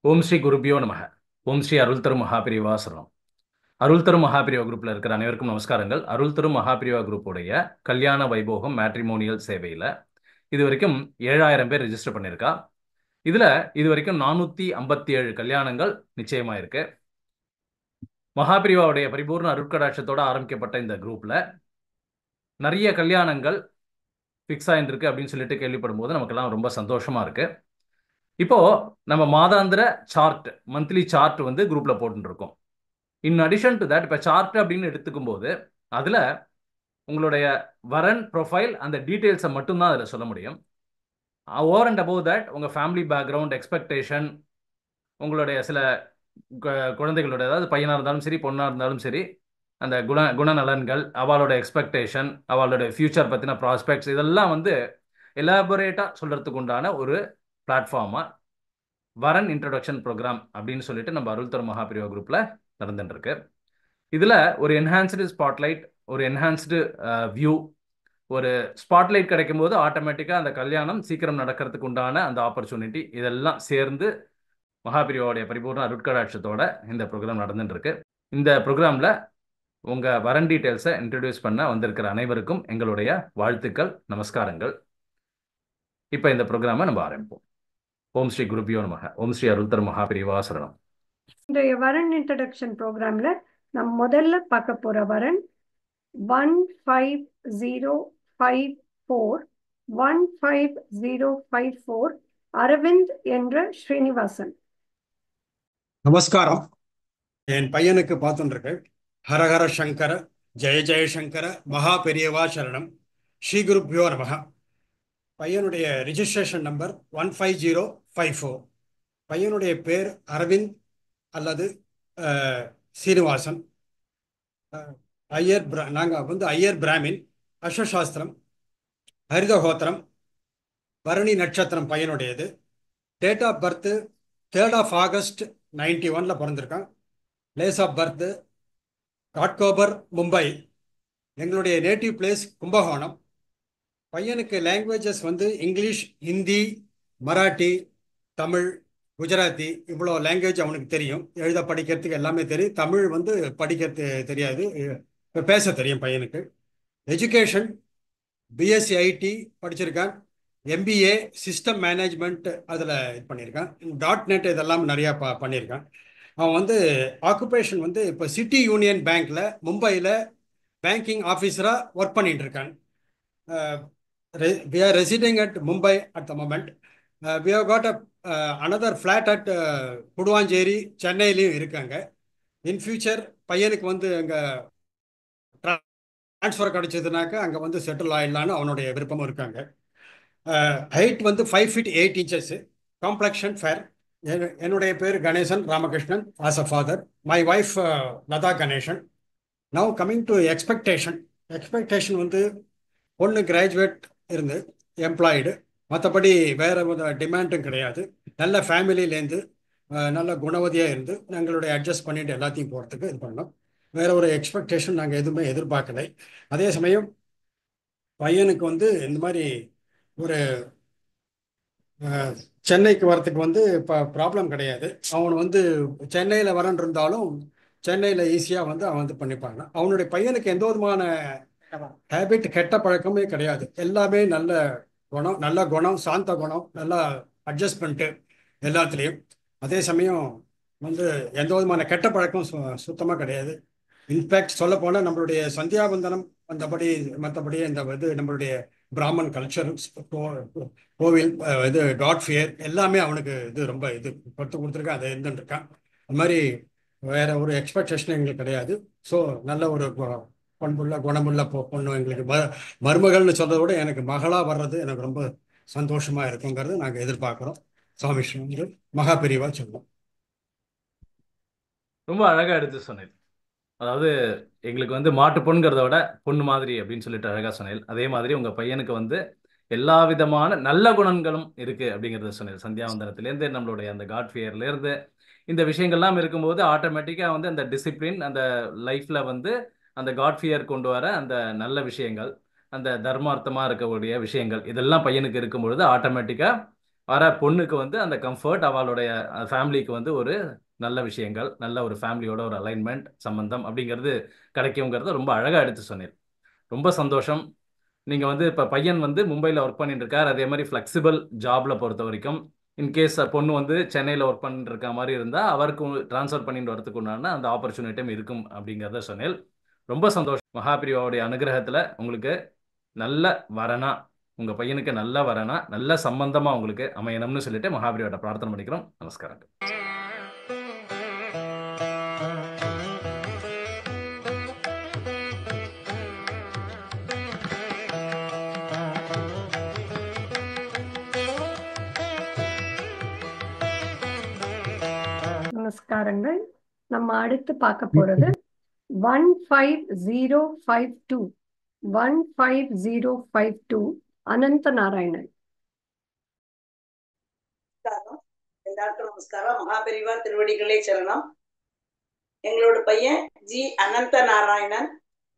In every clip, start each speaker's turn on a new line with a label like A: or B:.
A: ஓம் ஸ்ரீ குருபியோ நமக. ஓம் ஸ்ரீ அருள் தரும் மகாபிரிவா சரணம். அருள் தரும் மகாபிரிவா குரூப்ல இருக்கிற அனைவருக்கும் நமஸ்காரங்கள். அருள் தரும் மகாபிரிவா குரூப்புடைய கல்யாண வைபோகம் மேட்ரிமோனியல் சேவையில் இது வரைக்கும் 7000 பேர் ரெஜிஸ்டர் பண்ணியிருக்கா. இதில் இது வரைக்கும் 457 கல்யாணங்கள் நிச்சயமாயிருக்கு. மகாபிரிவாவுடைய பரிபூர்ண அருட்கடாட்சத்தோடு ஆரம்பிக்கப்பட்ட இந்த குரூப்பில் நிறைய கல்யாணங்கள் ஃபிக்ஸ் ஆகிருக்கு அப்படின்னு சொல்லிட்டு கேள்விப்படும் போது நமக்கெல்லாம் ரொம்ப சந்தோஷமாக இருக்குது. இப்போ நம்ம மாதாந்திர சார்ட், மந்த்லி சார்ட் வந்து குரூப்ல போட்டுருக்கோம். இன் அடிஷன் டு தட், இப்போ சார்ட் அப்படின்னு எடுத்துக்கும் போது அதில் உங்களுடைய வரன் ப்ரொஃபைல் அந்த டீட்டெயில்ஸை மட்டும்தான் அதில் சொல்ல முடியும். ஓவர் அண்ட் அபவ் தட் உங்கள் ஃபேமிலி பேக்ரவுண்ட், எக்ஸ்பெக்டேஷன், உங்களுடைய சில குழந்தைகளோட, அதாவது பையனாக இருந்தாலும் சரி பொண்ணாக இருந்தாலும் சரி, அந்த குணநலன்கள், அவளோட எக்ஸ்பெக்டேஷன், அவளோட ஃபியூச்சர் பற்றின ப்ராஸ்பெக்ட்ஸ், இதெல்லாம் வந்து எலாபரேட்டாக சொல்கிறதுக்கு உண்டான ஒரு பிளாட்ஃபார்மாக வரன் இன்ட்ரடக்ஷன் ப்ரோக்ராம் அப்படின்னு சொல்லிட்டு நம்ம அருள் தரும் மகாபிரிவா குரூப்பில் நடந்துட்டுருக்கு. இதில் ஒரு என்ஹான்ஸ்டு ஸ்பாட்லைட், ஒரு என்ஹான்ஸ்டு வியூ, ஒரு ஸ்பாட்லைட் கிடைக்கும் போது ஆட்டோமேட்டிக்காக அந்த கல்யாணம் சீக்கிரம் நடக்கிறதுக்கு உண்டான அந்த ஆப்பர்ச்சுனிட்டி, இதெல்லாம் சேர்ந்து மகாபிரிவாவுடைய பரிபூர்ண அருட்கடாட்சத்தோட இந்த ப்ரோக்ராம் நடந்துட்டுருக்கு. இந்த ப்ரோக்ராமில் உங்கள் வரன் டீட்டெயில்ஸை இன்ட்ரடியூஸ் பண்ண வந்திருக்கிற அனைவருக்கும் எங்களுடைய வாழ்த்துக்கள், நமஸ்காரங்கள். இப்போ இந்த ப்ரோக்ராமை நம்ம ஆரம்பிப்போம். ஓம் ஸ்ரீ குருபியோ நமக. ஓம் ஸ்ரீ அருள் தரும் மகாபிரிவா சரணம்.
B: இன்றைய வரன் இன்ட்ரடக்ஷன் ப்ரோக்ராம்ல நம்ம முதல்ல பார்க்க போற வரன் 15054 15054 அரவிந்த் என்ற ஸ்ரீனிவாசன்.
C: நமஸ்காரம். என் பையனுக்கு பார்த்துருக்கு. ஹரஹர சங்கர ஜெய ஜெயசங்கர மகா பெரியவா சரணம். ஸ்ரீ குருப்யோ நமக. பையனுடைய ரிஜிஸ்ட்ரேஷன் நம்பர் 15054. பையனுடைய பேர் அரவிந்த் அல்லது சீனிவாசன். நாங்கள் வந்து ஐயர் பிராமின், அஸ்வசாஸ்திரம், ஹரிதஹோத்திரம், பரணி நட்சத்திரம் பையனுடையது. Date of birth 3rd August 91 பிறந்திருக்கான். Place of birth Ghatkopar, Mumbai. எங்களுடைய நேட்டிவ் பிளேஸ் கும்பகோணம். பையனுக்கு லாங்குவேஜஸ் வந்து இங்கிலீஷ், ஹிந்தி, மராட்டி, தமிழ், குஜராத்தி, இவ்வளோ லாங்குவேஜ் அவனுக்கு தெரியும். எழுத படிக்கிறதுக்கு எல்லாமே தெரியும். தமிழ் வந்து படிக்கிறது தெரியாது, பேச தெரியும் பையனுக்கு. எஜுகேஷன் பிஎஸ்சி ஐடி படிச்சிருக்கான். எம்பிஏ சிஸ்டம் மேனேஜ்மெண்ட் அதில் இது பண்ணியிருக்கான். .NET இதெல்லாம் நிறையா பண்ணியிருக்கான். அவன் வந்து ஆக்குபேஷன் வந்து இப்போ சிட்டி யூனியன் பேங்க்கில் மும்பையில் பேங்கிங் ஆஃபீஸராக ஒர்க் பண்ணிட்டு இருக்கான். we are residing at Mumbai at the moment. We have got another flat at Kuduvanjeri, சென்னையிலையும் இருக்காங்க. இன் ஃபியூச்சர் பையனுக்கு வந்து அங்கே ட்ரான்ஸ்ஃபர் கிடைச்சதுனாக்கா அங்கே வந்து செட்டில் ஆயிடலான்னு அவனுடைய விருப்பமும் இருக்காங்க. ஹைட் வந்து 5 feet 8 inches. Complexion fair. என்னுடைய பேர் Ganesan Ramakrishnan as a father. My wife Latha Ganesan. Now coming to expectation. Expectation வந்து பொண்ணு கிராஜுவேட் இருந்து எம்ப்ளாய்டு, மற்றபடி வேறு டிமாண்டும் கிடையாது. நல்ல ஃபேமிலியிலேருந்து நல்ல குணவதியாக இருந்து எங்களுடைய அட்ஜஸ்ட் பண்ணிட்டு எல்லாத்தையும் போகிறதுக்கு இது பண்ணோம். வேற ஒரு எக்ஸ்பெக்டேஷன் நாங்கள் எதுவுமே எதிர்பார்க்கலை. அதே சமயம் பையனுக்கு வந்து இந்த மாதிரி ஒரு சென்னைக்கு வரத்துக்கு வந்து இப்போ ப்ராப்ளம் கிடையாது. அவன் வந்து சென்னையில் வரன் இருந்தாலும் சென்னையில் ஈஸியாக வந்து அவன் வந்து பண்ணிப்பாங்க. அவனுடைய பையனுக்கு எந்த விதமான ஹேபிட், கெட்ட பழக்கமே கிடையாது. எல்லாமே நல்ல குணம், சாந்த குணம், நல்லா அட்ஜஸ்ட்மெண்ட்டு எல்லாத்துலேயும். அதே சமயம் வந்து எந்த விதமான கெட்ட பழக்கம் சுத்தமாக கிடையாது. இன்ஃபேக்ட் சொல்ல போனால் நம்மளுடைய சந்தியாபந்தனம் மற்றபடி இந்த இது நம்மளுடைய பிராமன் கல்ச்சர், கோவில், இது காட் ஃபியர் எல்லாமே அவனுக்கு இது ரொம்ப இது கொடுத்துருக்கான். அதை இருந்துருக்கான். அது மாதிரி வேற ஒரு எக்ஸ்பெக்டேஷன் எங்களுக்கு கிடையாது. ஸோ நல்ல ஒரு பண்புள்ள குணமுள்ள பொண்ணு எங்களுக்கு மருமகள்னு சொல்றதை விட எனக்கு மகளா வர்றது எனக்கு ரொம்ப சந்தோஷமா இருக்குங்கிறது நாங்கள் எதிர்பார்க்குறோம். சுவாமி ஸ்ரீ மகா பெரியவா சொல்லுவோம்.
A: ரொம்ப அழகா எடுத்து சொன்னேன். அதாவது எங்களுக்கு வந்து மாட்டு பொண்ணுங்கிறத விட பொண்ணு மாதிரி அப்படின்னு சொல்லிட்டு அழகா சொன்னேன். அதே மாதிரி உங்க பையனுக்கு வந்து எல்லா விதமான நல்ல குணங்களும் இருக்கு அப்படிங்கிறத சொன்னேன். சந்தியாவந்தனத்திலேருந்து நம்மளுடைய அந்த காட் ஃபியர்லேருந்து இந்த விஷயங்கள்லாம் இருக்கும்போது ஆட்டோமேட்டிக்காக வந்து அந்த டிசிப்ளின், அந்த லைஃப்ல வந்து அந்த காட் ஃபியர் கொண்டு வர அந்த நல்ல விஷயங்கள், அந்த தர்மார்த்தமாக இருக்கக்கூடிய விஷயங்கள், இதெல்லாம் பையனுக்கு இருக்கும் பொழுது ஆட்டோமேட்டிக்காக வர பொண்ணுக்கு வந்து அந்த கம்ஃபர்ட், அவளுடைய ஃபேமிலிக்கு வந்து ஒரு நல்ல விஷயங்கள், நல்ல ஒரு ஃபேமிலியோட ஒரு அலைன்மெண்ட் சம்பந்தம் அப்படிங்கிறது கிடைக்குங்கிறத ரொம்ப அழகாக எடுத்து சொன்னீர். ரொம்ப சந்தோஷம். நீங்கள் வந்து இப்போ பையன் வந்து மும்பையில் ஒர்க் பண்ணிட்டு இருக்கார், அதே மாதிரி ஃப்ளெக்சிபிள் ஜாபில் பொறுத்த வரைக்கும் இன்கேஸ் பொண்ணு வந்து சென்னையில் ஒர்க் பண்ணிட்டு இருக்க மாதிரி இருந்தால் அவருக்கு ட்ரான்ஸ்ஃபர் பண்ணிட்டு வரதுக்கு உண்டான அந்த ஆப்பர்ச்சுனிட்டியும் இருக்கும் அப்படிங்கிறத சொன்னேன். ரொம்ப சந்தோஷம். மகாபிரிவாவுடைய அனுகிரகத்தில் உங்களுக்கு நல்ல வரனா, உங்கள் பையனுக்கு நல்ல வரனா, நல்ல சம்பந்தமாக உங்களுக்கு அமையணும்னு சொல்லிட்டு மகாபிரிவாட்ட பிரார்த்தனை பண்ணிக்கிறோம். நமஸ்காரங்கள்.
B: நமஸ்காரங்கள். நம்ம அடுத்து பார்க்க போறது 15052 15052 அனந்த நாராயணன்.
D: நமஸ்காரம். எல்லாருக்கும் நமஸ்காரம். மகாபெரிவா திருவடிகளே சரணம். எங்களோட பையன் ஜி அனந்த நாராயணன்,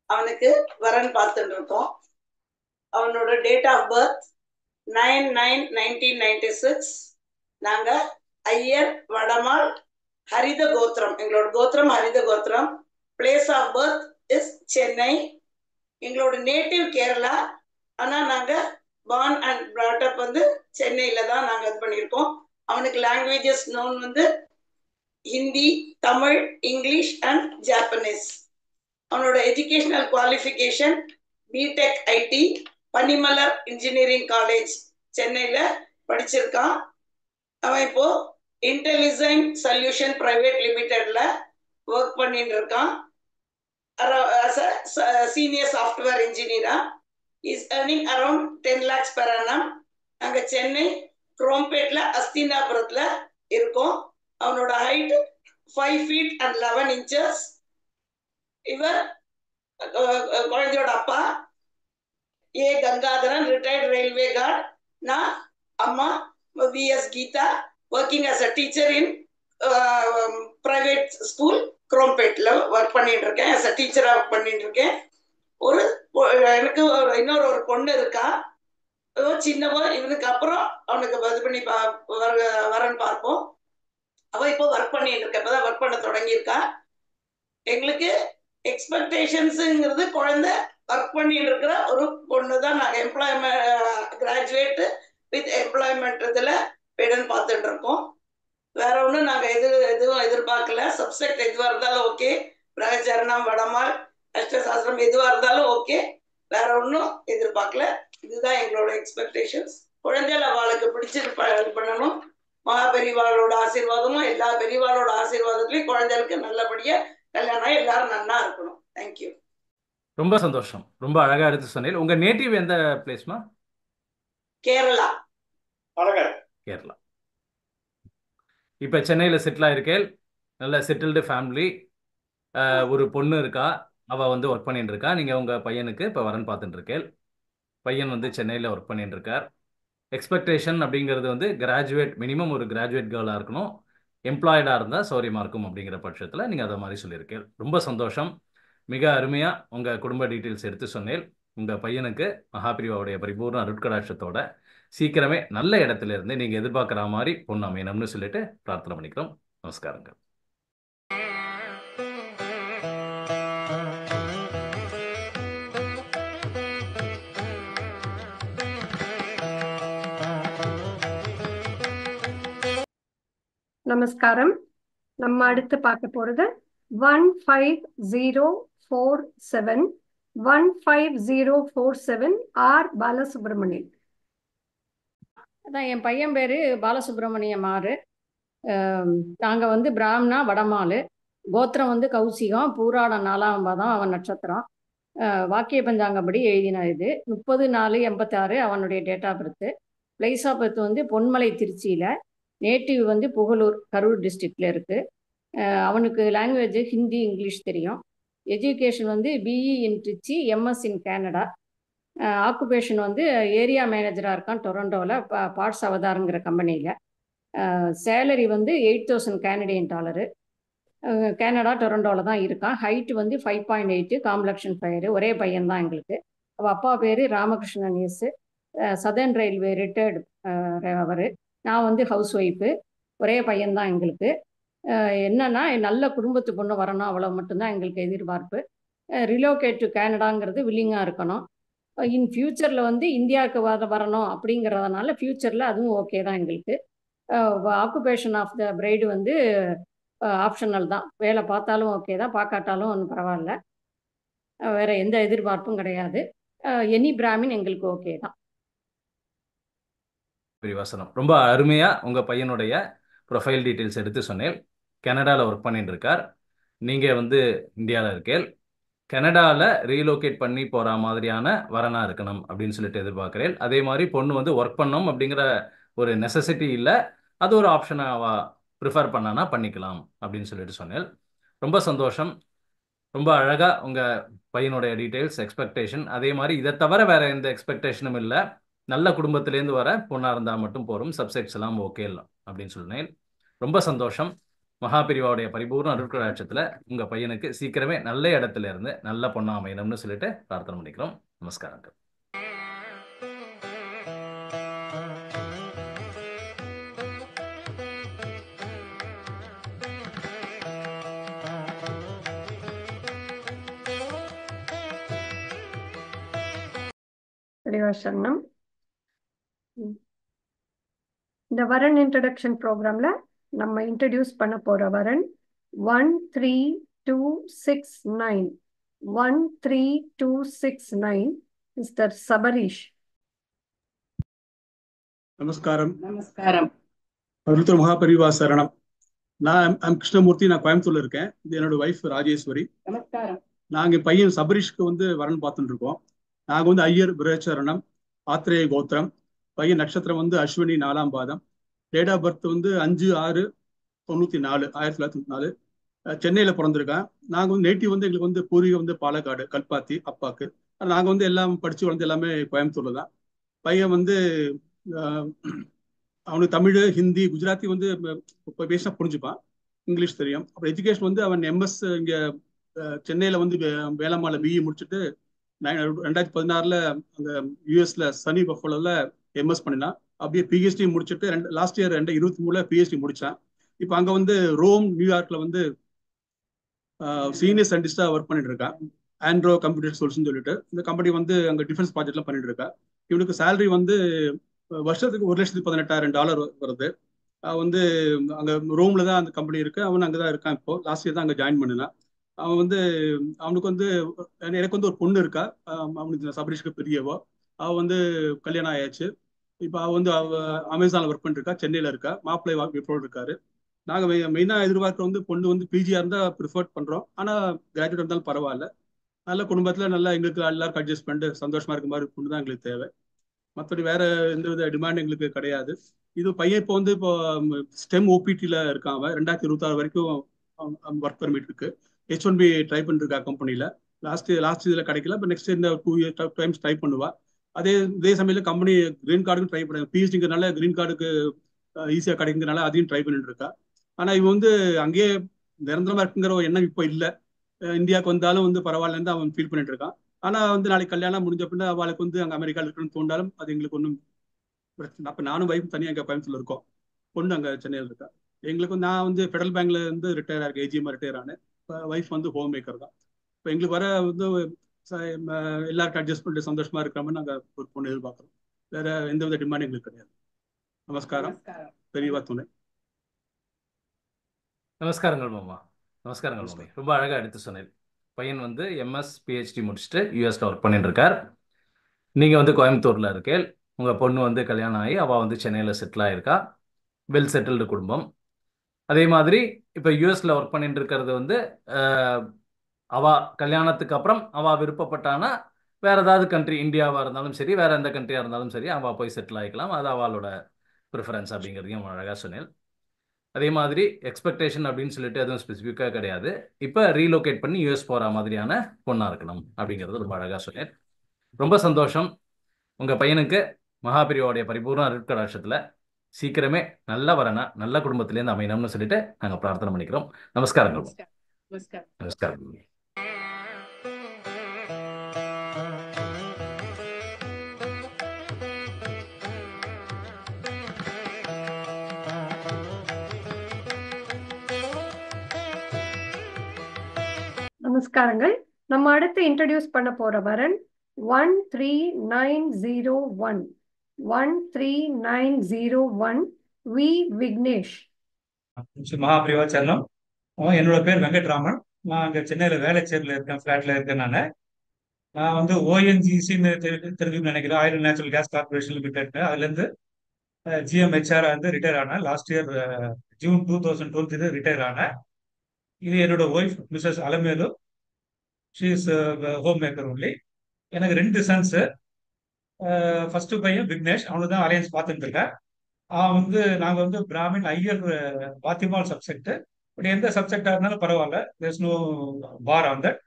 D: அவனுக்கு வரன் பார்த்துட்டு இருக்கோம். அவனோட டேட் ஆஃப் பர்த் 9/9/1996. நாங்க ஐயர் வடமால் ஹரித கோத்திரம், எங்களோட கோத்திரம் ஹரித கோத்திரம். Place of birth is Chennai. எங்களோட நேட்டிவ் கேரளா, ஆனா நாங்க born and brought up வந்து சென்னையில தான் நாங்க இது பண்ணியிருக்கோம். அவனுக்கு லாங்குவேஜஸ் நோன் வந்து Hindi, Tamil, English and Japanese. அவனோட எஜுகேஷனல் குவாலிஃபிகேஷன் பிடெக் ஐடி, பனிமலர் இன்ஜினியரிங் காலேஜ் சென்னையில படிச்சிருக்கான். அவன் இப்போ இன்டெலிஜென்ட் சொல்யூஷன் பிரைவேட் லிமிடெட்ல ஒர்க் பண்ணிட்டு இருக்கான். சீனியர் சாஃப்ட்வேர் இன்ஜினியரா. Is earning around 10 lakhs per annum. நாங்க சென்னை குரோம்பேட்ல அஸ்தினாபுரத்துல இருக்கோம். அவனோட ஹைட் 5 feet and 11 inches. இவர் குழந்தையோட அப்பா A Gangadharan, retired railway guard. நான் அம்மா VS Geetha, working as a teacher in private school குரோம்பேட்ல ஒர்க் பண்ணிட்டு இருக்கேன். as a டீச்சரா ஒர்க் பண்ணிட்டு இருக்கேன். எனக்கு இன்னொரு பொண்ணு இருக்கா, சின்னவ. இவனுக்கு அப்புறம் அவனுக்கு இது பண்ணி வரன்னு பார்ப்போம். அவ இப்போ ஒர்க் பண்ணிட்டு இருக்க, இப்பதான் ஒர்க் பண்ண தொடங்கியிருக்கா. எங்களுக்கு எக்ஸ்பெக்டேஷன்ஸுங்கிறது குழந்தை ஒர்க் பண்ணிட்டு இருக்கிற ஒரு பொண்ணு தான். நாங்கள் எம்ப்ளாய்மெண்ட் கிராஜுவேட் வித் எம்ப்ளாய்மெண்ட் இதில் பெடன் பார்த்துட்டு இருக்கோம். வேற ஒன்றும் நாங்கள் எதுவும் எதிர்பார்க்கல. சப்ஜெக்ட் எதுவாக இருந்தாலும் ஓகே, பிரகச்சரணம், வடமால், அஷ்டசாஸ்திரம் எதுவாக இருந்தாலும் ஓகே, வேற ஒன்றும் எதிர்பார்க்கல. இதுதான் எங்களோட எக்ஸ்பெக்டேஷன்ஸ். குழந்தைகள் அவளுக்கு பிடிச்சிட்டு இது பண்ணணும். மகாபெரிவாளோட ஆசீர்வாதமும் எல்லா பெரிவாளோட ஆசீர்வாதத்துலையும் குழந்தைகளுக்கு நல்லபடியா கல்யாணம் எல்லாரும் நல்லா இருக்கணும். தேங்க்யூ.
A: ரொம்ப சந்தோஷம். ரொம்ப அழகா எடுத்து சொன்னீங்க. உங்க நேட்டிவ் எந்த பிளேஸ்மா?
D: கேரளா.
A: கேரளா. இப்போ சென்னையில் செட்டில் ஆயிருக்கேன். நல்ல செட்டில்டு ஃபேமிலி. ஒரு பொண்ணு இருக்கா, அவள் வந்து ஒர்க் பண்ணிட்டு இருக்கா. நீங்கள் உங்கள் பையனுக்கு இப்போ வரன் பார்த்துட்டு இருக்கேன். பையன் வந்து சென்னையில் ஒர்க் பண்ணிட்டு இருக்கார். எக்ஸ்பெக்டேஷன் அப்படிங்கிறது வந்து கிராஜுவேட், மினிமம் ஒரு கிராஜுவேட் கேர்ளாக இருக்கணும். எம்ப்ளாய்டாக இருந்தால் சௌரியமாக இருக்கும் அப்படிங்கிற பட்சத்தில் நீங்கள் அதை மாதிரி சொல்லியிருக்கேன். ரொம்ப சந்தோஷம். மிக அருமையாக உங்கள் குடும்ப டீட்டெயில்ஸ் எடுத்து சொன்னேன். உங்கள் பையனுக்கு மகாபிரிவாவுடைய பரிபூர்ண அருட்கடாட்சத்தோட சீக்கிரமே நல்ல இடத்துல இருந்து நீங்கள் எதிர்பார்க்குற மாதிரி பொண்ணு அமையணும்னு சொல்லிட்டு பிரார்த்தனை பண்ணிக்கிறோம். நமஸ்காரங்கள்.
B: நமஸ்காரம். நம்ம அடுத்து பார்க்க போறது 15047 15047 ஆர் பாலசுப்ரமணியன்.
E: அதான் என் பையன் பேர் பாலசுப்ரமணியம் ஆறு. நாங்கள் வந்து பிராமணா வடமாலு. கோத்திரம் வந்து கௌசிகம். பூராடம் 4ஆம் பாதம் அவன் நட்சத்திரம். வாக்கிய பஞ்சாங்கப்படி எழுதின இது 30/4/86 அவனுடைய date of birth. Place of birth வந்து பொன்மலை திருச்சியில். நேட்டிவ் வந்து புகழூர் கரூர் டிஸ்ட்ரிக்டில் இருக்குது. அவனுக்கு லாங்குவேஜ் ஹிந்தி, இங்கிலீஷ் தெரியும். எஜுகேஷன் வந்து BE in Trichy, MS in Canada. Occupation வந்து ஏரியா மேனேஜராக இருக்கான் டொரண்டோவில், பார்ட்ஸ் அவதாரங்கிற கம்பெனியில். சேலரி வந்து 8000 கனடியன் டாலரு. கேனடா டொரண்டோவில் தான் இருக்கான். ஹைட்டு வந்து 5.8, காம்ப்ளெக்ஷன் ஃபயரு. ஒரே பையன் தான் எங்களுக்கு. அவள் அப்பா பேர் Ramakrishnan S, southern railway retired அவர். நான் வந்து ஹவுஸ் ஒய்ஃபு, ஒரே பையன்தான் எங்களுக்கு. என்னன்னா நல்ல குடும்பத்து பொண்ணு வரணும், அவ்வளோ மட்டும்தான் எங்களுக்கு எதிர்பார்ப்பு. ரிலோகேட் டு கேனடாங்கிறது வில்லிங்காக இருக்கணும். இன் ஃப்யூச்சரில் வந்து இந்தியாவுக்கு வரணும் அப்படிங்கிறதுனால ஃப்யூச்சரில் அதுவும் ஓகே தான் எங்களுக்கு. ஆக்குபேஷன் ஆஃப் த பிரைடு வந்து ஆப்ஷனல் தான். வேலை பார்த்தாலும் ஓகே தான், பார்க்காட்டாலும் ஒன்றும் பரவாயில்ல. வேற எந்த எதிர்பார்ப்பும் கிடையாது. எனி பிராமின் எங்களுக்கு ஓகே தான்.
A: பிரிவாசனம் ரொம்ப அருமையா உங்க பையனுடைய ப்ரொஃபைல் டீட்டெயில்ஸ் எடுத்து சொன்னேன். கனடாவில் ஒர்க் பண்ணிட்டு இருக்கார். நீங்க வந்து இந்தியாவில் இருக்கேன். கனடாவில் ரீலோகேட் பண்ணி போற மாதிரியான வரனா இருக்கணும் அப்படின்னு சொல்லிட்டு எதிர்பார்க்கிறேன். அதே மாதிரி பொண்ணு வந்து ஒர்க் பண்ணணும் அப்படிங்கிற ஒரு நெசசிட்டி இல்லை, அது ஒரு ஆப்ஷனாக ப்ரிஃபர் பண்ணானா பண்ணிக்கலாம் அப்படின்னு சொல்லிட்டு சொன்னேன். ரொம்ப சந்தோஷம். ரொம்ப அழகா உங்க பையனுடைய டீட்டெயில்ஸ், எக்ஸ்பெக்டேஷன், அதே மாதிரி இதை தவிர வேற எந்த எக்ஸ்பெக்டேஷனும் இல்லை, நல்ல குடும்பத்திலேருந்து வர பொண்ணா இருந்தா மட்டும் போறோம், சப்செக்ட்ஸ் எல்லாம் ஓகே அப்படின்னு சொன்னேன். ரொம்ப சந்தோஷம். மகாபிரிவாவுடைய பரிபூர்ண அருட்கடாட்சத்துல உங்க பையனுக்கு சீக்கிரமே நல்ல இடத்துல இருந்து நல்ல பொண்ணா அமையணும்னு சொல்லிட்டு பிரார்த்தனை பண்ணிக்கிறோம். நமஸ்காரங்கள்.
B: பரிவாசனம். இந்த வரன் இன்ட்ரடக்ஷன் ப்ரோக்ராம்ல நம்ம இன்ட்ரடியூஸ் பண்ண போற வரன் 13269. 13269 மிஸ்டர் சபரீஷ்.
F: நமஸ்காரம்.
E: நமஸ்காரம்.
F: பவித்ர மகாபரிவா சரணம். நான் கிருஷ்ணமூர்த்தி, நான் கோயம்புத்தூர்ல இருக்கேன். இது என்னோட வைஃப் ராஜேஸ்வரி.
E: நமஸ்காரம்.
F: நாங்க பையன் சபரீஷ்க்கு வந்து வரன் பார்த்துட்டு இருக்கோம். நாங்க வந்து ஐயர் பிரச்சரணம், ஆத்திரேய கோத்திரம். பையன் நட்சத்திரம் வந்து அஸ்வினி 4ஆம் பாதம். டேட் ஆஃப் பர்த் வந்து 5/6/94, 1994. சென்னையில பிறந்திருக்கேன். நாங்க வந்து நேட்டிவ் வந்து எங்களுக்கு வந்து பூர்வீகம் வந்து பாலக்காடு, கல்பாத்தி அப்பாக்கு. நாங்க வந்து எல்லாம் படிச்சு வளர்ந்து எல்லாமே கோயம்புத்தூர்ல தான். பையன் வந்து அவனுக்கு தமிழ், ஹிந்தி, குஜராத்தி வந்து பேசினா புரிஞ்சுப்பான். இங்கிலீஷ் தெரியும். அப்புறம் எஜுகேஷன் வந்து அவன் எம்எஸ் இங்க சென்னையில வந்து வேலம்மால பிஇ முடிச்சுட்டு 2016 அங்க யூஎஸ்ல சனி பஃபலோல எம்எஸ் பண்ணினான். அப்படியே பிஹெச்டி முடிச்சுட்டு லாஸ்ட் இயர் 2023 பிஹெச்டி முடிச்சான். இப்போ அங்க வந்து ரோம், நியூயார்க்ல வந்து சீனியர் சயின்டிஸ்டா ஒர்க் பண்ணிட்டு இருக்கான். ஆண்ட்ரோ கம்ப்யூட்டர் சொல்யூஷன் சொல்லிட்டு இந்த கம்பெனி வந்து அங்க டிஃபென்ஸ் ப்ராஜெக்ட்லாம் பண்ணிட்டு இருக்கா. இவனுக்கு சேலரி வந்து வருஷத்துக்கு $1,18,000 வருது. வந்து அங்க ரோம்ல தான் அந்த கம்பெனி இருக்கு. அவன் அங்கதான் இருக்கான். இப்போ லாஸ்ட் இயர் தான் அங்க ஜாயின் பண்ணினான். அவன் வந்து அவனுக்கு வந்து எனக்கு வந்து ஒரு பொண்ணு இருக்கா. அவனுக்கு சபரீஷ்க்கு பெரியவோ. அவ வந்து கல்யாணம் ஆயாச்சு. இப்போ அவ வந்து அமேசான்ல ஒர்க் பண்ணிட்டு இருக்கா. சென்னையில இருக்கா. மாப்பிள்ளை விப்ரோல் இருக்காரு. நாங்க மெயினா எதிர்பார்க்க வந்து பொண்ணு வந்து பிஜியா இருந்தா ப்ரிஃபர் பண்றோம். ஆனா கிராஜுவேட் இருந்தாலும் பரவாயில்ல. நல்ல குடும்பத்துல நல்லா எங்களுக்கு எல்லாருக்கும் அட்ஜஸ்ட் பண்ணிட்டு சந்தோஷமா இருக்க மாதிரி பொண்ணு தான் எங்களுக்கு தேவை. மற்றபடி வேற எந்த வித டிமாண்ட் எங்களுக்கு கிடையாது. இது பையன் இப்போ வந்து இப்போ ஸ்டெம் ஓபிடில இருக்கான். அவன் 2026 வரைக்கும் ஒர்க் பெர்மிட் இருக்கு. H1B ட்ரை பண்ணிருக்கா கம்பெனில. லாஸ்ட் இதுல கிடைக்கல. இப்போ நெக்ஸ்ட் இந்த 2 இயர் டைம்ஸ் ட்ரை பண்ணுவா. இதே சமயத்தில் கம்பெனி கிரீன் கார்டுக்கு ட்ரை பண்ண பிஹெச்டிங்கிறனால கிரீன் கார்டுக்கு ஈஸியா கிடைக்குங்கிறனால அதையும் ட்ரை பண்ணிட்டு இருக்கா. ஆனா இவன் வந்து அங்கேயே நிரந்தரமா இருக்குங்கிற ஒரு எண்ணம் இப்போ இல்லை. இந்தியாவுக்கு வந்தாலும் வந்து பரவாயில்லன்னு அவன் ஃபீல் பண்ணிட்டு இருக்கான். ஆனா வந்து நாளைக்கு கல்யாணம் முடிஞ்ச பின்னா அவளுக்கு வந்து அங்க அமெரிக்காவில் இருக்கணும்னு தோண்டாலும் அது எங்களுக்கு ஒன்றும் பிரச்சனை. அப்ப நானும் வைஃப் தனியாக அங்கே கோயம்புத்தூர்ல இருக்கோம். பொண்ணு அங்க சென்னையில் இருக்கா. எங்களுக்கு நான் வந்து ஃபெடரல் பேங்க்ல இருந்து ரிட்டையர் ஆயிருக்கேன். ஏஜிஎம் ரிட்டையர் ஆனேன். வைஃப் வந்து ஹோம் மேக்கர் தான். இப்போ எங்களுக்கு வர வந்து எல்லாருக்கும் அட்ஜஸ்ட் பண்ணிட்டு சந்தோஷமா இருக்கிற மாதிரி நாங்கள் ஒரு பொண்ணு எதிர்பார்க்குறோம். வேற எந்த வித டிமாண்ட் எங்களுக்கு கிடையாது. நமஸ்காரம். பெரியவா துணை.
A: நமஸ்காரங்கள் மாமா. நமஸ்காரங்கள் மாமி. ரொம்ப அழகா எடுத்து சொன்னேன். பையன் வந்து எம்எஸ் பிஹெச்டி முடிச்சுட்டு யூஎஸ்ல ஒர்க் பண்ணிட்டு இருக்கார். நீங்க வந்து கோயம்புத்தூர்ல இருக்கேன். உங்க பொண்ணு வந்து கல்யாணம் ஆகி அவ வந்து சென்னையில செட்டில் ஆயிருக்கா. வெல் செட்டில்டு குடும்பம். அதே மாதிரி இப்போ யூஎஸ்ல ஒர்க் பண்ணிட்டு இருக்கிறது வந்து அவ கல்யாணத்துக்கு அப்புறம் அவ விருப்பப்பட்டானா வேற ஏதாவது கண்ட்ரி, இந்தியாவா இருந்தாலும் சரி, வேற எந்த கண்ட்ரியா இருந்தாலும் சரி, அவ போய் செட்டில் ஆகிக்கலாம். அது அவளோட ப்ரிஃபரன்ஸ் அப்படிங்கிறதையும் அழகா சொன்னேன். அதே மாதிரி எக்ஸ்பெக்டேஷன் அப்படின்னு சொல்லிட்டு எதுவும் ஸ்பெசிஃபிக்காக கிடையாது. இப்போ ரீலோகேட் பண்ணி யூஎஸ் போகிற மாதிரியான பொண்ணா இருக்கணும் அப்படிங்கிறது ரொம்ப அழகாக சொன்னேன். ரொம்ப சந்தோஷம். உங்கள் பையனுக்கு மகாபிரிவாவுடைய பரிபூர்ண அருட்கடாட்சத்தில் சீக்கிரமே நல்ல வரனா நல்ல குடும்பத்திலேருந்து அமையணும்னு சொல்லிட்டு நாங்கள் பிரார்த்தனை பண்ணிக்கிறோம். நமஸ்காரங்கள். நமஸ்காரம்.
B: நமஸ்காரங்கள். நம்ம அடுத்து இன்ட்ரடியூஸ் பண்ண போற வரன் 13901 13901 வி விக்னேஷ்.
G: மகாபிரிவாச்சரணம். என்னோட பேர் வெங்கட்ராமன். நான் அங்கே சென்னையில் வேலைச்சேரியில் இருக்கேன், ஃப்ளாட்டில் இருக்கேன். நான் வந்து ஓஎன்ஜிசின்னு தெரிஞ்சுன்னு நினைக்கிறேன், oil natural gas corporation limited. அதுலேருந்து GMHR வந்து ரிட்டையர் ஆனேன். லாஸ்ட் இயர் ஜூன் 2020 ரிட்டையர் ஆனேன். இது என்னோட wife Mrs Alamelu. She is home maker only. எனக்கு 2 சன்ஸு. ஃபர்ஸ்ட் பையன் விக்னேஷ், அவனுக்கு தான் அலையன்ஸ் பார்த்துட்டு இருக்கேன். அவன் வந்து நாங்கள் வந்து பிராமின் ஐயர் பாத்திமால் சப்ஜெக்ட். பட் எந்த சப்ஜெக்டாக இருந்தாலும் பரவாயில்ல, there's no bar on that.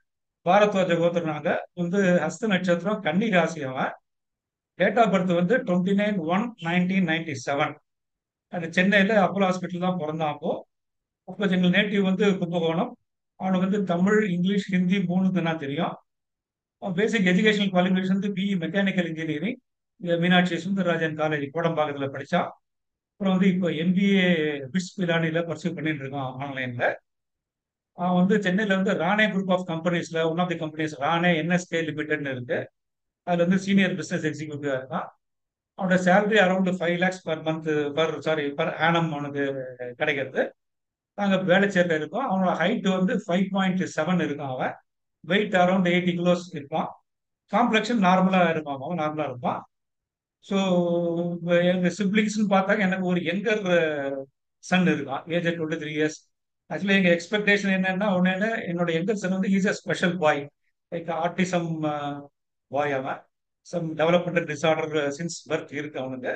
G: Bharadwaj கோத்திரம். நாங்கள் வந்து ஹஸ்த நட்சத்திரம், கன்னி ராசி. அவன் டேட் ஆஃப் பர்த் வந்து 29/1/1997. அது சென்னையில் அப்போலோ ஹாஸ்பிட்டல் தான் பிறந்தான். அப்போ எங்கள் நேட்டிவ் வந்து கும்பகோணம். அவனுக்கு வந்து தமிழ், இங்கிலீஷ், ஹிந்தி 3 தான் தெரியும். பேசிக் எஜுகேஷனல் குவாலிஃபிகேஷன் வந்து BE mechanical engineering Meenakshi Sundararajan college கோடம்பாக்கத்தில் படித்தான். அப்புறம் வந்து இப்போ MBA பிட்ஸ் பிலானியில் பர்சூ பண்ணிட்டு இருக்கான் ஆன்லைனில். அவன் வந்து சென்னையில் வந்து ராணே குரூப் ஆஃப் கம்பெனிஸில் one of the companies Rane NSK லிமிடெட்னு இருக்கு. அதில் வந்து சீனியர் பிஸ்னஸ் எக்ஸிக்யூட்டிவாக இருக்கான். அவனோட salary around 5 lakhs per annum அவனுக்கு கிடைக்கிறது. நாங்கள் வேலைச்சேரில் இருக்கோம். அவனோட ஹைட் வந்து 5.7 இருக்கான். அவன் வெயிட் அரௌண்ட் 80 kilos இருப்பான். காம்ப்ளெக்ஷன் நார்மலாக இருப்பான். அவன் நார்மலாக இருப்பான். ஸோ எங்கள் சிப்ளிங்ஸ்னு பார்த்தாக்க எனக்கு ஒரு யங்கர் சன் இருக்கான், ஏஜ் 23 years. ஆக்சுவலி எங்கள் எக்ஸ்பெக்டேஷன் என்னன்னா, ஒன்று என்னோட யங்கர் சன் வந்து is a special boy, like autism boy. அவன் some developmental disorder since birth இருக்கு அவனுக்கு.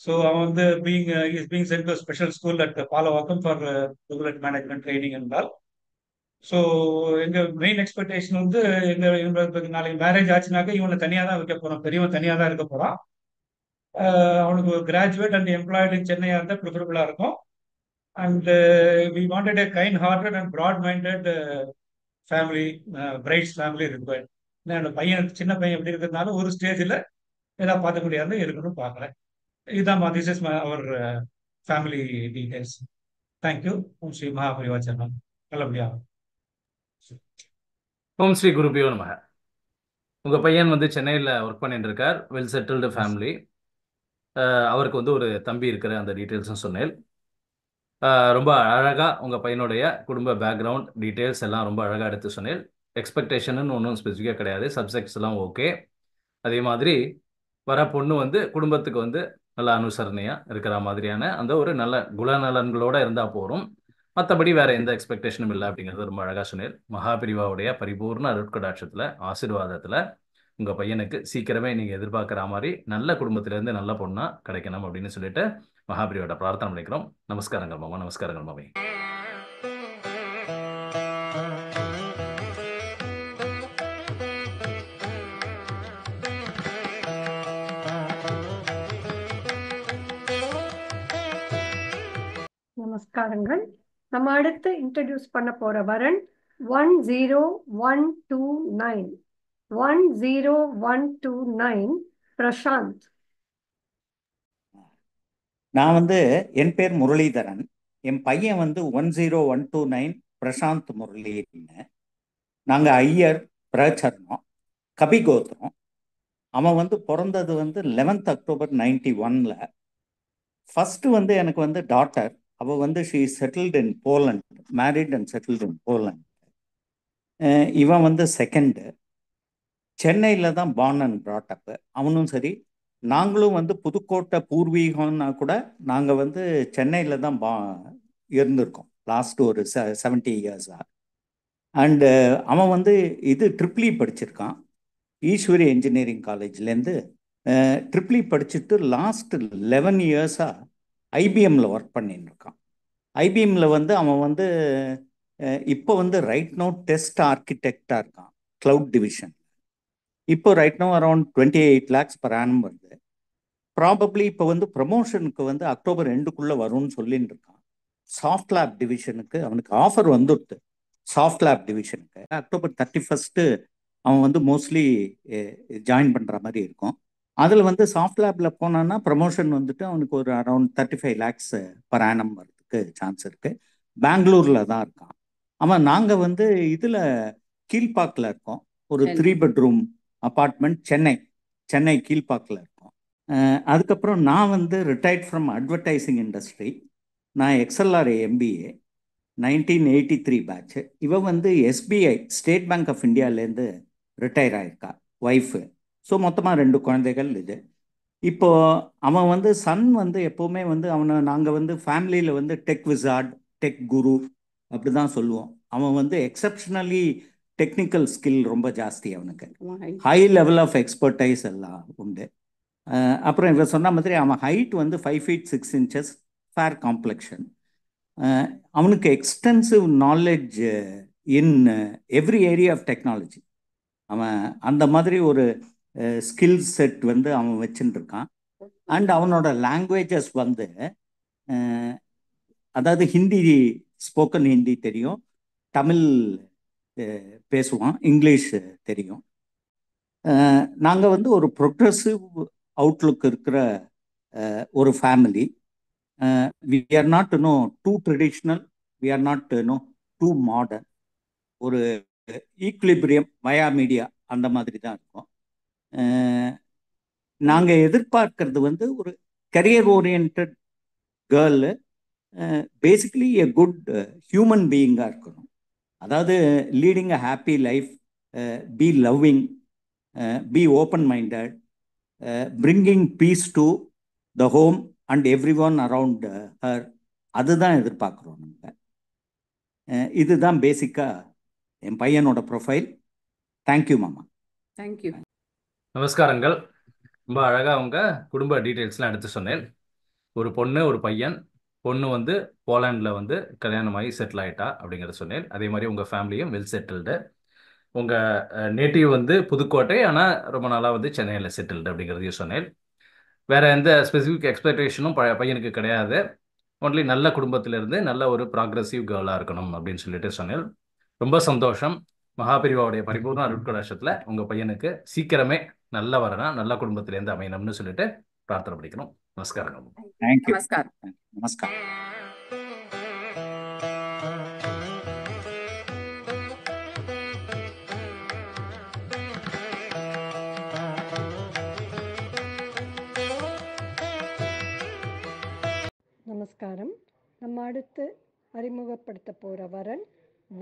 G: ஸோ அவன் வந்து being sent to special school at Palavakkam for regulate management training என்றால். ஸோ எங்கள் மெயின் எக்ஸ்பெக்டேஷன் வந்து எங்களுக்கு நாளைக்கு மேரேஜ் ஆச்சுனாக்க இவனை தனியாக தான் வைக்க போகிறோம், பெரியவன் தனியாக தான் இருக்க போகிறான். அவனுக்கு கிராஜுவேட் அண்ட் எம்ப்ளாய்டு இன் சென்னையாக இருந்தால் ப்ரிஃபரபுளாக இருக்கும். And we wanted a kind hearted and broad minded family, brights family required. என்னோட பையன் சின்ன பையன் எப்படி இருக்கிறதுனால ஒரு ஸ்டேஜில் ஏதாவது பார்க்க முடியாது இருக்கணும்னு பார்க்குறேன். இதுதான் this is our family details. Thank you. Om Sri மகாபரிவாச்சரணம். நல்லபடியாக.
A: ஓம் ஸ்ரீ குருபியோ நமக. உங்கள் பையன் வந்து சென்னையில் ஒர்க் பண்ணிட்டு இருக்கார், வெல் செட்டில்டு ஃபேமிலி. அவருக்கு வந்து ஒரு தம்பி இருக்கிற அந்த டீட்டெயில்ஸும் சொன்னேன். ரொம்ப அழகாக உங்கள் பையனுடைய குடும்ப பேக்ரவுண்ட் டீட்டெயில்ஸ் எல்லாம் ரொம்ப அழகாக எடுத்து சொன்னேன். எக்ஸ்பெக்டேஷன்னு ஒன்றும் ஸ்பெசிஃபிக்காக கிடையாது, சப்ஜெக்ட்ஸ் எல்லாம் ஓகே. அதே மாதிரி வர பொண்ணு வந்து குடும்பத்துக்கு வந்து நல்ல அனுசரணையாக இருக்கிற மாதிரியான அந்த ஒரு நல்ல குணநலன்களோடு இருந்தால் போகிறோம். மற்றபடி வேறு எந்த எக்ஸ்பெக்டேஷனும் இல்லை அப்படிங்கிறது ரொம்ப அழகாக சொன்னேன். மகாபிரிவாவுடைய பரிபூர்ண அருட்கடாட்சத்தில் ஆசீர்வாதத்தில் உங்கள் பையனுக்கு சீக்கிரமே நீங்கள் எதிர்பார்க்குற மாதிரி நல்ல குடும்பத்திலேருந்து நல்ல பொண்ணாக கிடைக்கணும் அப்படின்னு சொல்லிட்டு மகாபிரியோட பிரார்த்தனை பண்ணிக்கிறோம். நமஸ்காரங்கள் மாமா. நமஸ்காரங்கள் மாமி.
B: நமஸ்காரங்கள். நம்ம அடுத்து இன்ட்ரடியூஸ் பண்ண போற வரன் 10129 10129 பிரசாந்த்.
H: நான் வந்து என் பேர் முரளிதரன். என் பையன் வந்து 10129 பிரசாந்த் முரளின்னு. நாங்கள் ஐயர் பிரச்சரணம், கபிகோத்திரம். அவன் வந்து பிறந்தது வந்து 11th October 1991. ஃபர்ஸ்ட் வந்து எனக்கு வந்து டாட்டர். அவள் வந்து she settled in Poland, married and settled in Poland. இவன் வந்து செகண்டு. சென்னையில் தான் பார்ன் அண்ட் ப்ராட்டப்பு. அவனும் சரி, நாங்களும் வந்து புதுக்கோட்டை பூர்வீகம்னா கூட நாங்கள் வந்து சென்னையில் தான் இருந்திருக்கோம் லாஸ்ட் ஒரு 70 years. அண்டு அவன் வந்து இது ட்ரிப்ளி படிச்சிருக்கான், ஈஸ்வரி இன்ஜினியரிங் காலேஜ்லேருந்து ட்ரிப்ளி படிச்சுட்டு லாஸ்ட் 11 years IBMல ஒர்க் பண்ணிட்டு இருக்கான். IBMல வந்து அவன் வந்து இப்போ வந்து ரைட் நோ டெஸ்ட் ஆர்கிடெக்டாக இருக்கான், கிளவுட் டிவிஷன். இப்போ right now around 28 lakhs per annum வருது. ப்ராபப்ளி இப்போ வந்து ப்ரமோஷனுக்கு வந்து October 2க்குள்ளே வரும்னு சொல்லிட்டு இருக்கான். சாஃப்ட் லேப் டிவிஷனுக்கு அவனுக்கு ஆஃபர் வந்துடுது. சாஃப்ட் லேப் டிவிஷனுக்கு October 31st அவன் வந்து மோஸ்ட்லி ஜாயின் பண்ணுற மாதிரி இருக்கும். அதில் வந்து சாஃப்ட் லேபில் போனான்னா ப்ரமோஷன் வந்துட்டு அவனுக்கு ஒரு அரௌண்ட் 35 lakhs per annum வரதுக்கு சான்ஸ் இருக்குது. பெங்களூரில் தான் இருக்கான் அவன். நாங்கள் வந்து இதில் கீழ்பாக்கில் இருக்கோம். ஒரு
E: சென்னை.
H: 3 பெட்ரூம் அப்பார்ட்மெண்ட், சென்னை கீழ்பாக்கில் இருக்கோம். அதுக்கப்புறம் நான் வந்து ரிட்டையர்ட் ஃப்ரம் அட்வர்டைசிங் இண்டஸ்ட்ரி. நான் XLR MBA 1983 பேட்ச். இவ வந்து SBI ஸ்டேட் பேங்க் ஆஃப் இந்தியாவிலேருந்து ரிட்டையர் ஆயிருக்கா, ஒய்ஃபு. ஸோ மொத்தமாக 2 குழந்தைகள். இது இப்போ அவன் வந்து சன் வந்து எப்போவுமே வந்து அவனை நாங்கள் வந்து ஃபேமிலியில் வந்து டெக் விசார்ட், டெக் குரு அப்படி தான் சொல்லுவோம். அவன் வந்து எக்ஸப்ஷனலி டெக்னிக்கல் ஸ்கில் ரொம்ப ஜாஸ்தி அவனுக்கு. ஹை லெவல் ஆஃப் எக்ஸ்பர்டைஸ் எல்லாம் உண்டு. அப்புறம் இவர் சொன்ன மாதிரி அவன் ஹைட் வந்து 5 feet 6 inches, ஃபேர் காம்ப்ளெக்ஷன். அவனுக்கு extensive knowledge in every area of technology. அவன் அந்த மாதிரி ஒரு ஸ்கில் செட் வந்து அவன் வச்சுட்டு இருக்கான். அண்ட் அவனோட லாங்குவேஜஸ் வந்து அதாவது ஹிந்தி, ஸ்போக்கன் ஹிந்தி தெரியும், தமிழ் பேசுவான், இங்கிலீஷ் தெரியும். நாங்கள் வந்து ஒரு ப்ரொக்ரெசிவ் அவுட்லுக் இருக்கிற ஒரு family. We are not too traditional, we are not too modern. ஒரு ஈக்லிபிரியம், வயா மீடியா அந்த மாதிரி தான் இருக்கும். நாங்கள் எதிர்பார்க்கறது வந்து ஒரு career oriented girl, basically a good human பீயிங்காக இருக்கணும். அதாவது leading a happy life, be loving, be open minded, bringing peace to the home and everyone around her. அதுதான் எதிர்பார்க்குறோம் நாங்கள். இதுதான் பேசிக்காக என் பையனோட ப்ரொஃபைல். தேங்க்யூ மாமா.
E: தேங்க்யூ.
A: நமஸ்காரங்கள். ரொம்ப அழகாக அவங்க குடும்ப டீட்டெயில்ஸ்லாம் எடுத்து சொன்னேன். ஒரு பொண்ணு, ஒரு பையன். பொண்ணு வந்து போலாண்டில் வந்து கல்யாணமாகி செட்டில் ஆகிட்டா அப்படிங்கிறத சொன்னேன். அதே மாதிரி உங்கள் ஃபேமிலியும் வெல் செட்டில்டு. உங்கள் நேட்டிவ் வந்து புதுக்கோட்டை, ஆனால் ரொம்ப நாளாக வந்து சென்னையில் செட்டில்டு அப்படிங்கிறதையும் சொன்னேன். வேறு எந்த ஸ்பெசிஃபிக் எக்ஸ்பெக்டேஷனும் பையனுக்கு கிடையாது. ஒன்லி நல்ல குடும்பத்திலிருந்து நல்ல ஒரு ப்ராக்ரெசிவ் கேர்ளாக இருக்கணும் அப்படின்னு சொல்லிட்டு சொன்னேன். ரொம்ப சந்தோஷம். மகாபெரிவாவுடைய பரிபூர்ண அருட்கடாட்சத்தில் உங்கள் பையனுக்கு சீக்கிரமே நல்ல வரனா, நல்ல குடும்பத்திலேருந்து அமையணும்னு சொல்லிட்டு பிரார்த்தனை பண்ணிக்கணும். நமஸ்காரம்.
H: தேங்க்யூ.
E: நமஸ்காரம்.
H: நமஸ்காரம்.
B: நமஸ்காரம். நம்ம அடுத்து அறிமுகப்படுத்த போகிற வரன்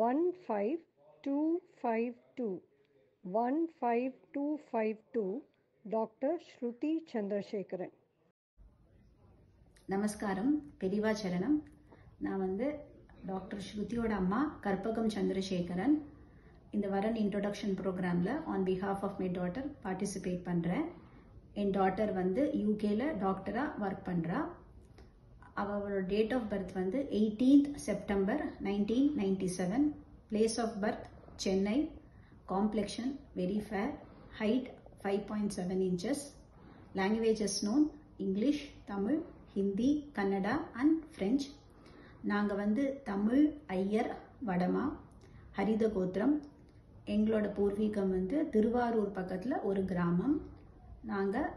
B: 15252 டாக்டர் ஸ்ருதி சந்திரசேகரன்.
I: நமஸ்காரம், பெரியவா சரணம். நான் வந்து டாக்டர் ஸ்ருதியோட அம்மா கற்பகம் சந்திரசேகரன். இந்த வரன் இன்ட்ரோடக்ஷன் ப்ரோக்ராமில் on behalf of my daughter participate பண்ணுறேன். என் டாட்டர் வந்து யூகேல டாக்டராக ஒர்க் பண்ணுறா. அவளோட டேட் ஆஃப் பர்த் வந்து 18th September 1997. Place of birth Chennai. Complexion very fair. Height 5.7 inches. Languages known English, Tamil, Hindi, Kannada and French. நாங்கள் வந்து தமிழ், ஐயர், வடமா, ஹரித கோத்திரம். எங்களோட பூர்வீகம் வந்து திருவாரூர் பக்கத்தில் ஒரு கிராமம். நாங்கள்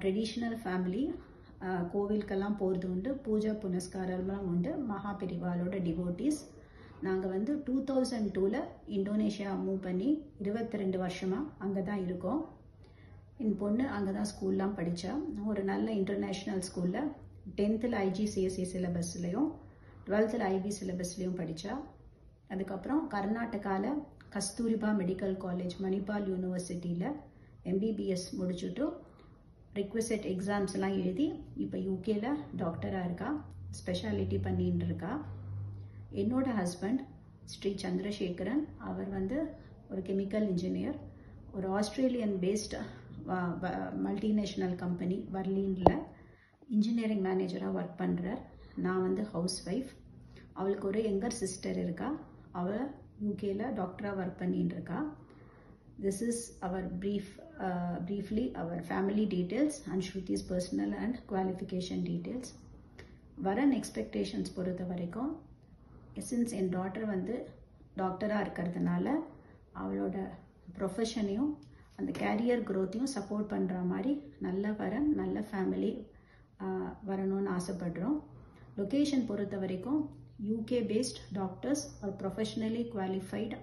I: ட்ரெடிஷ்னல் ஃபேமிலி. கோவிலுக்கெல்லாம் போகிறது உண்டு, பூஜை புனஸ்காரம்லாம் உண்டு. மகாபெரிவாலோட டிவோட்டீஸ். நாங்கள் வந்து 2002 இந்தோனேஷியா மூவ் பண்ணி 22 வருஷமாக அங்கே தான் இருக்கோம். என் பொண்ணு அங்கே தான் ஸ்கூல்லாம் படித்தா. ஒரு நல்ல இன்டர்நேஷ்னல் ஸ்கூலில் 10th IGCSE சிலபஸ்லையும் 12th IB சிலபஸ்லையும் படித்தா. அதுக்கப்புறம் கர்நாடகாவில் கஸ்தூரிபா மெடிக்கல் காலேஜ், மணிபால் யூனிவர்சிட்டியில் MBBS முடிச்சுட்டு ரிக்வெஸ்ட் எக்ஸாம்ஸ் எல்லாம் எழுதி இப்போ யூகேல டாக்டராக இருக்கா, ஸ்பெஷாலிட்டி பண்ணிட்டு இருக்கா. என்னோட ஹஸ்பண்ட் ஸ்ரீ சந்திரசேகரன். அவர் வந்து ஒரு கெமிக்கல் இன்ஜினியர். ஒரு ஆஸ்திரேலியன் பேஸ்ட் மல்டிநேஷ்னல் கம்பெனி வர்லீனில் இன்ஜினியரிங் மேனேஜராக ஒர்க் பண்ணுறார். நான் வந்து ஹவுஸ் ஒய்ஃப். அவளுக்கு ஒரு யங்கர் சிஸ்டர் இருக்கா. அவள் யூகேல டாக்டராக ஒர்க் பண்ணிட்டு இருக்கா. This is our briefly our family details and Shruti's personal and qualification details. வரன் எக்ஸ்பெக்டேஷன்ஸ் பொறுத்த வரைக்கும், சின்ஸ் என் டாட்டர் வந்து டாக்டராக இருக்கிறதுனால அவளோட ப்ரொஃபஷனையும் அந்த கேரியர் க்ரோத்தையும் சப்போர்ட் பண்ணுற மாதிரி நல்ல வரன், நல்ல ஃபேமிலி வரணும்னு ஆசைப்படுறோம். லொக்கேஷன் பொறுத்த வரைக்கும் UK based doctors or professionally qualified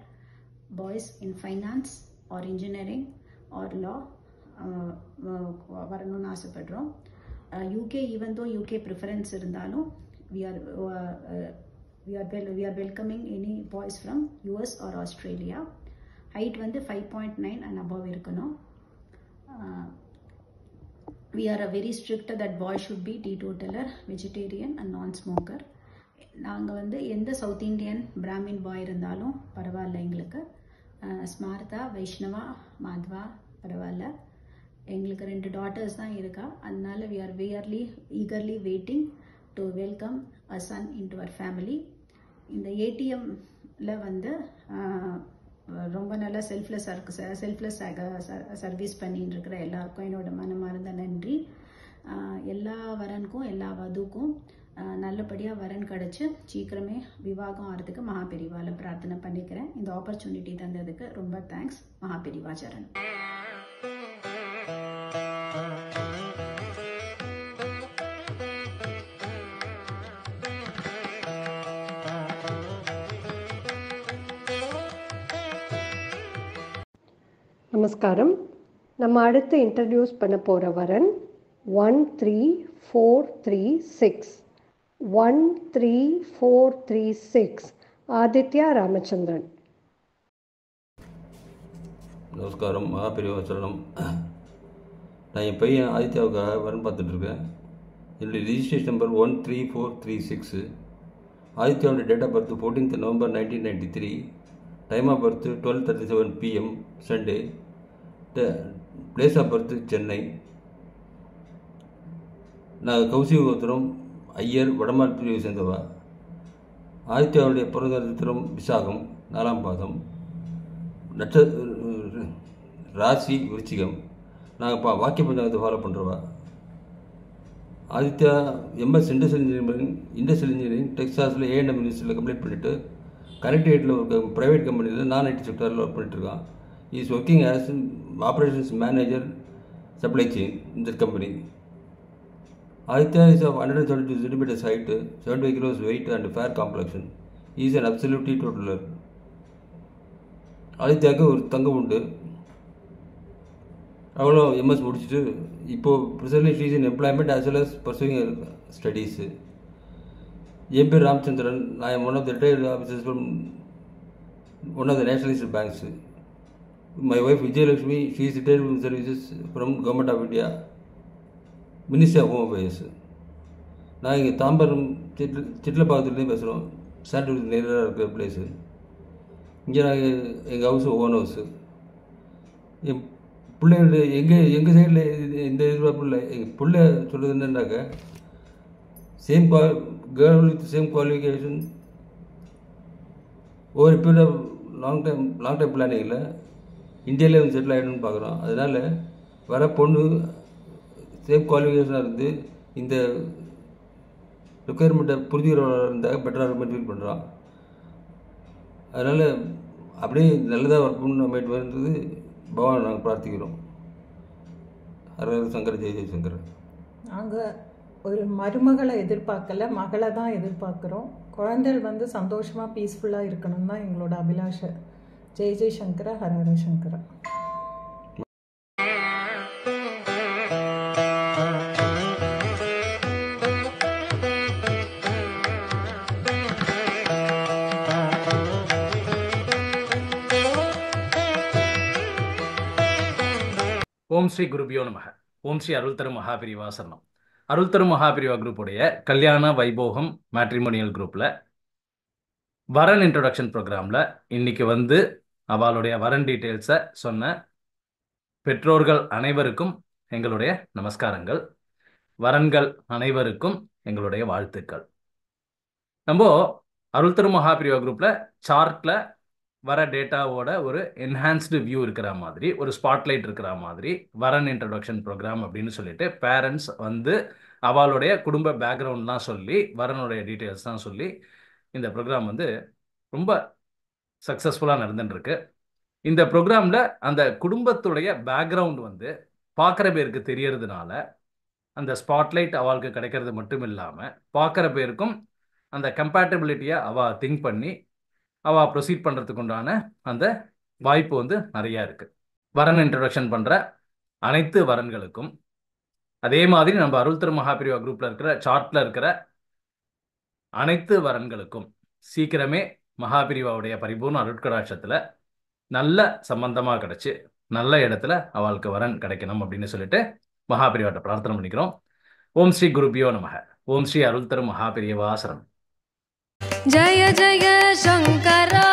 I: boys in finance or engineering or law வரணும்னு ஆசைப்படுறோம். UK even though UK preference இருந்தாலும் we are welcoming any boys from US or Australia. height வந்து 5.9 and above இருக்கணும். We are very strict that boy should be teetotaler, vegetarian and non-smoker. நாங்கள் வந்து எந்த south Indian Brahmin பாய் இருந்தாலும் பரவாயில்ல எங்களுக்கு. ஸ்மார்த்தா, வைஷ்ணவா, மாத்வா பரவாயில்ல. எங்களுக்கு 2 daughters தான் இருக்கா. அதனால we are eagerly waiting to welcome a son into our family. இந்த ஏடிஎம்ல வந்து ரொம்ப நல்லா செல்ஃப்லெஸ் சர்வீஸ் பண்ணிட்டு இருக்கிற எல்லாருக்கும் என்னோட மனமார்ந்த நன்றி. எல்லா வரனுக்கும் எல்லா வதுக்கும் நல்லபடியாக வரன் கிடச்சி சீக்கிரமே விவாகம் ஆகிறதுக்கு மகாபெரிவால பிரார்த்தனை பண்ணிக்கிறேன். இந்த ஆப்பர்ச்சுனிட்டி தந்ததுக்கு ரொம்ப தேங்க்ஸ். மகாபெரிவா சரணம்.
B: நமஸ்காரம். நம்ம அடுத்து இன்ட்ரடியூஸ் பண்ண போகிற வரன் 13436 13436 ஆதித்யா ராமச்சந்திரன்.
J: நமஸ்காரம். மகாபெரிவா சரணம். நான் என் பையன் ஆதித்யாவுக்காக வரன் பார்த்துட்ருக்கேன். என்னுடைய ரிஜிஸ்ட்ரேஷன் நம்பர் 13436. ஆதித்யாவுடைய date of birth 14th November 1993. Time of birth 12:37 PM Sunday. Place of birth Chennai. நாங்கள் கௌசிக கோத்திரம், ஐயர், வடமால் பிரிவை சேர்ந்தவா. ஆதித்யாவுடைய பிறந்த நட்சத்திரம் விசாகம், 4ஆம் பாதம். ராசி விருச்சிகம். நாங்கள் வாக்கிய பஞ்சாங்கத்தை ஃபாலோ பண்ணுறவா. ஆதித்யா MS இண்டஸ்ட்ரியல் இன்ஜினியரிங் டெக்ஸாஸில் A&M யூனிவர்சிட்டியில் கம்ப்ளீட் பண்ணிவிட்டு கனெக்டிவேட்டில் ஒரு ப்ரைவேட் கம்பெனியில் நான் IT செக்டரில் ஒர்க் பண்ணிட்டுருக்கான். Is working as operations manager supply chain in that company. Aditya is of 132 centimeters height, 75 kilos weight and fair complexion. He is an absolute teetotaler. ஆதித்யாவுக்கு ஒரு தங்கம் உண்டு. அவளும் MS முடிச்சுட்டு இப்போது presently she is in employment as well as pursuing studies. என் பேர் ராமச்சந்திரன். நான் am one of the retired officers from one of the nationalised banks. My wife Vijayalakshmi, she is retired from services from government of India, ministry of home affairs. நான் இங்கே தாம்பரம் சிட்லப்பாக்கத்துலேருந்து பேசுகிறோம். சாண்டூர் நேராக இருக்கிற place. இங்கே நாங்கள் எங்கள் ஹவுஸு ஓன் ஹவுஸு. என் பிள்ளையோட எங்கள் சைடில் இந்த எதிர்பார்ப்பு இல்லை. எங்கள் பிள்ளை சொல்கிறது என்னன்னாக்க கேர்ள் வித் சேம் குவாலிஃபிகேஷன் ஒரு பீரியட் ஆஃப் லாங் டைம் பிளானிங்கில் இந்தியாவிலே வந்து செட்டில் ஆகிடணும்னு பார்க்குறோம். அதனால் வர பொண்ணு சேம் குவாலிஃபிகேஷனாக இருந்து இந்த ரிக்குயர்மெண்ட்டை புரிஞ்சுக்கிறவராக இருந்தால் பெட்டராக இருக்குமே ஃபீல் பண்ணுறான். அதனால் அப்படியே நல்லதாக ஒர்க் பண்ண அமைட்டு வருன்றது பகவான் நாங்கள் பிரார்த்திக்கிறோம். ஹரஹர சங்கர், ஜெய ஜெயசங்கர்.
K: நாங்கள் ஒரு மருமகளை எதிர்பார்க்கல, மகளை தான் எதிர்பார்க்குறோம். குழந்தைகள் வந்து சந்தோஷமாக பீஸ்ஃபுல்லாக இருக்கணும் தான் எங்களோட அபிலாஷை. ஜெய ஜெயசங்கர, ஹரஹர சங்கர.
A: ஓம் ஸ்ரீ குருபியோ நமக. ஓம் ஸ்ரீ அருள் தரும் மகாபிரிவா சரணம். அருள் தரும் மகாபிரிவா குரூப்புடைய கல்யாண வைபோகம் மேட்ரிமோனியல் குரூப்பில் வரன் இன்ட்ரோடக்ஷன் ப்ரோக்ராமில் இன்னைக்கு வந்து அவளுடைய வரன் டீட்டெயில்ஸை சொன்ன பெற்றோர்கள் அனைவருக்கும் எங்களுடைய நமஸ்காரங்கள். வரன்கள் அனைவருக்கும் எங்களுடைய வாழ்த்துக்கள். நம்ம அருள் தரும் மகாபிரிவா குரூப்பில் சார்ட்டில் வர டேட்டாவோட ஒரு என்ஹான்ஸ்டு வியூ இருக்கிற மாதிரி, ஒரு ஸ்பாட்லைட் இருக்கிற மாதிரி வரன் இன்ட்ரடக்ஷன் ப்ரோக்ராம் அப்படின்னு சொல்லிட்டு பேரண்ட்ஸ் வந்து அவளுடைய குடும்ப பேக்ரவுண்ட்லாம் சொல்லி வரனுடைய டீட்டெயில்ஸ்லாம் சொல்லி இந்த ப்ரோக்ராம் வந்து ரொம்ப சக்ஸஸ்ஃபுல்லாக நடந்துட்டுருக்கு. இந்த ப்ரோக்ராமில் அந்த குடும்பத்துடைய பேக்ரவுண்ட் வந்து பார்க்குற பேருக்கு தெரியறதுனால அந்த ஸ்பாட்லைட் அவளுக்கு கிடைக்கிறது மட்டும் இல்லாமல் பார்க்குற பேருக்கும் அந்த கம்பேட்டபிலிட்டியை அவள் திங்க் பண்ணி அவள் ப்ரொசீட் பண்ணுறதுக்கு உண்டான அந்த வாய்ப்பு வந்து நிறைய இருக்கு. வரன் இன்ட்ரடக்ஷன் பண்ற அனைத்து வரன்களுக்கும், அதே மாதிரி நம்ம அருள் திரு மகாபிரிவா குரூப்ல இருக்கிற சார்ட்ல இருக்கிற அனைத்து வரன்களுக்கும் சீக்கிரமே மகாபிரிவாவுடைய பரிபூர்ண அருட்கடாட்சத்துல நல்ல சம்பந்தமா கிடைச்சு நல்ல இடத்துல அவளுக்கு வரன் கிடைக்கணும் அப்படின்னு சொல்லிட்டு மகாபிரிவாட்ட பிரார்த்தனை பண்ணிக்கிறோம். ஓம் ஸ்ரீ குருபியோ நமக. ஓம் ஸ்ரீ அருள் திரு மகாபிரியவா சரணம்.
L: जय जय शंकर